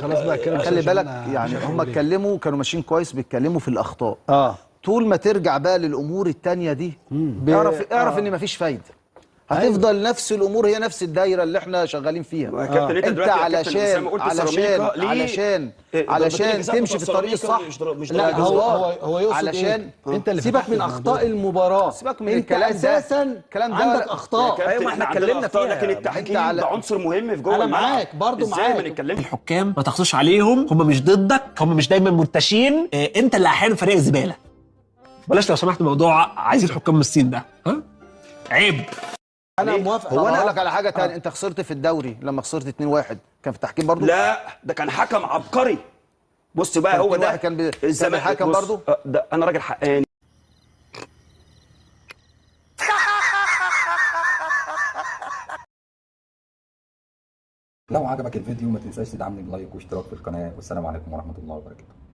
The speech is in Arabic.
خلاص بقى كده خلي بالك يعني هم اتكلموا كانوا ماشيين كويس، بيتكلموا في الاخطاء. طول ما ترجع بقى للامور التانية دي اعرف ان مفيش فايده، هتفضل نفس الامور هي نفس الدايره اللي احنا شغالين فيها. يا كابتن انت دلوقتي يا كابتن اسامه قلت سيراميكا علشان تمشي في الطريق الصح. لا هو يقصد علشان إيه؟ انت اللي سيبك من اخطاء المباراه، سيبك من انت الكلام ده. اساسا الكلام ده عندك اخطاء. ايوه ما احنا اتكلمنا فيها، لكن التحكيم ده عنصر مهم في جوه انا الملعب. معاك برضو ازاي معاك. ما نتكلمش؟ الحكام ما تقصوش عليهم، هم مش ضدك، هم مش دايما منتشين، انت اللي احيانا فريق زباله. بلاش لو سمحت موضوع عايز الحكام من الصين ده، ها عيب. انا موافق. هو انا اقول لك على حاجه ثانيه، انت خسرت في الدوري لما خسرت 2-1 كان في التحكيم برضو؟ لا ده كان حكم عبقري. بص بقى هو ده كان الحكم برضو. ده انا راجل حقاني. لو عجبك الفيديو ما تنساش تدعمني بلايك واشتراك في القناة، والسلام عليكم ورحمة الله وبركاته.